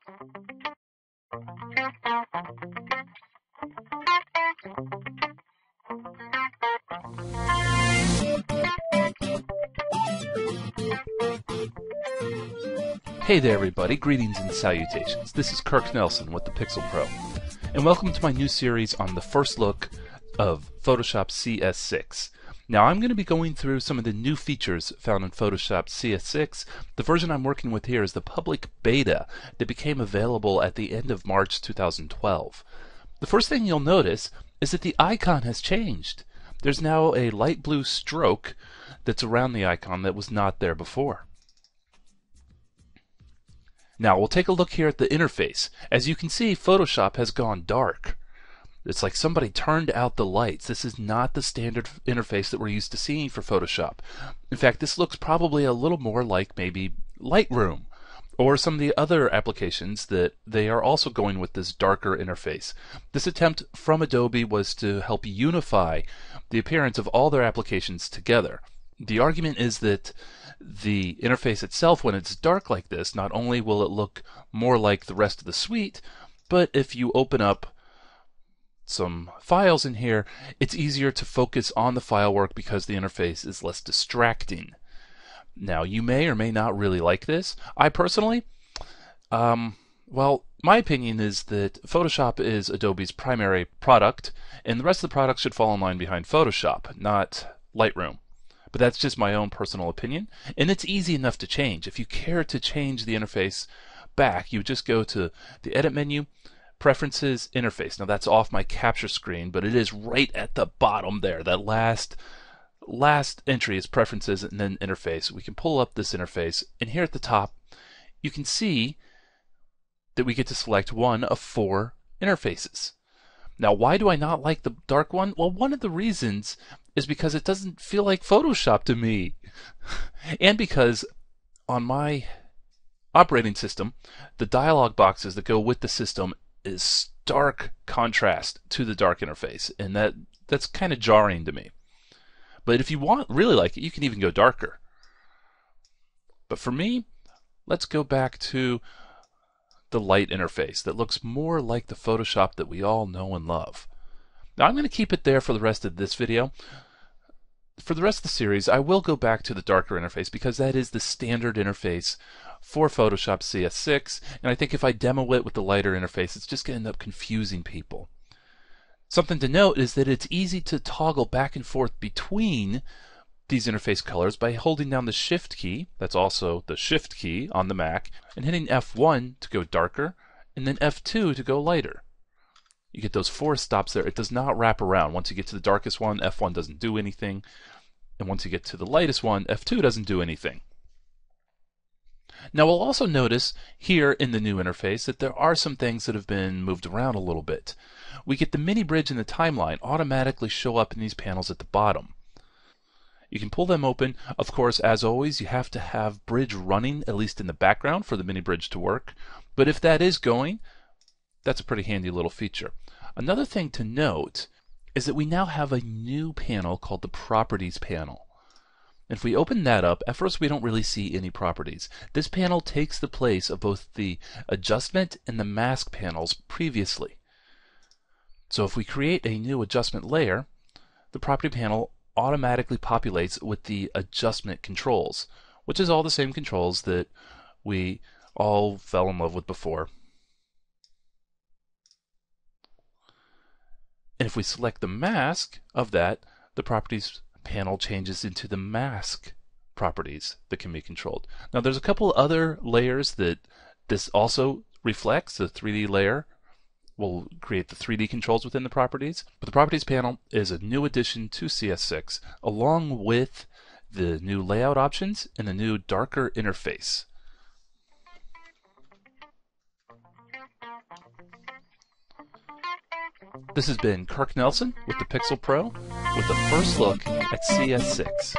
Hey there everybody, greetings and salutations. This is Kirk Nelson with the Pixel Pro, and welcome to my new series on the first look of Photoshop CS6. Now I'm going to be going through some of the new features found in Photoshop CS6. The version I'm working with here is the public beta that became available at the end of March 2012. The first thing you'll notice is that the icon has changed. There's now a light blue stroke that's around the icon that was not there before. Now we'll take a look here at the interface. As you can see, Photoshop has gone dark. It's like somebody turned out the lights. This is not the standard interface that we're used to seeing for Photoshop. In fact, this looks probably a little more like maybe Lightroom or some of the other applications that they are also going with this darker interface. This attempt from Adobe was to help unify the appearance of all their applications together. The argument is that the interface itself, when it's dark like this, not only will it look more like the rest of the suite, but if you open up some files in here, it's easier to focus on the file work because the interface is less distracting. Now, you may or may not really like this. I personally, well, my opinion is that Photoshop is Adobe's primary product, and the rest of the products should fall in line behind Photoshop, not Lightroom. But that's just my own personal opinion, and it's easy enough to change. If you care to change the interface back, you just go to the Edit menu, Preferences, Interface. Now that's off my capture screen, but it is right at the bottom there. That last entry is Preferences and then Interface. We can pull up this interface, and here at the top, you can see that we get to select one of 4 interfaces. Now, why do I not like the dark one? Well, one of the reasons is because it doesn't feel like Photoshop to me. And because on my operating system, the dialog boxes that go with the system is stark contrast to the dark interface, and that's kind of jarring to me. But if you really like it, you can even go darker. But for me, let's go back to the light interface that looks more like the Photoshop that we all know and love. Now I'm going to keep it there for the rest of this video. For the rest of the series, I will go back to the darker interface because that is the standard interface for Photoshop CS6, and I think if I demo it with the lighter interface, it's just going to end up confusing people. Something to note is that it's easy to toggle back and forth between these interface colors by holding down the Shift key, that's also the Shift key on the Mac, and hitting F1 to go darker, and then F2 to go lighter. You get those 4 stops there. It does not wrap around. Once you get to the darkest one, F1 doesn't do anything, and once you get to the lightest one, F2 doesn't do anything. Now we'll also notice here in the new interface that there are some things that have been moved around a little bit. We get the mini bridge and the timeline automatically show up in these panels at the bottom. You can pull them open. Of course, as always, you have to have bridge running, at least in the background, for the mini bridge to work. But if that is going, that's a pretty handy little feature. Another thing to note is that we now have a new panel called the Properties panel. If we open that up, at first we don't really see any properties. This panel takes the place of both the Adjustment and the Mask panels previously. So if we create a new adjustment layer, the Property panel automatically populates with the adjustment controls, which is all the same controls that we all fell in love with before. And if we select the mask of that, the Properties panel changes into the mask properties that can be controlled. Now there's a couple other layers that this also reflects. The 3D layer will create the 3D controls within the properties. But the Properties panel is a new addition to CS6, along with the new layout options and the new darker interface. This has been Kirk Nelson with the Pixel Pro with the first look at CS6.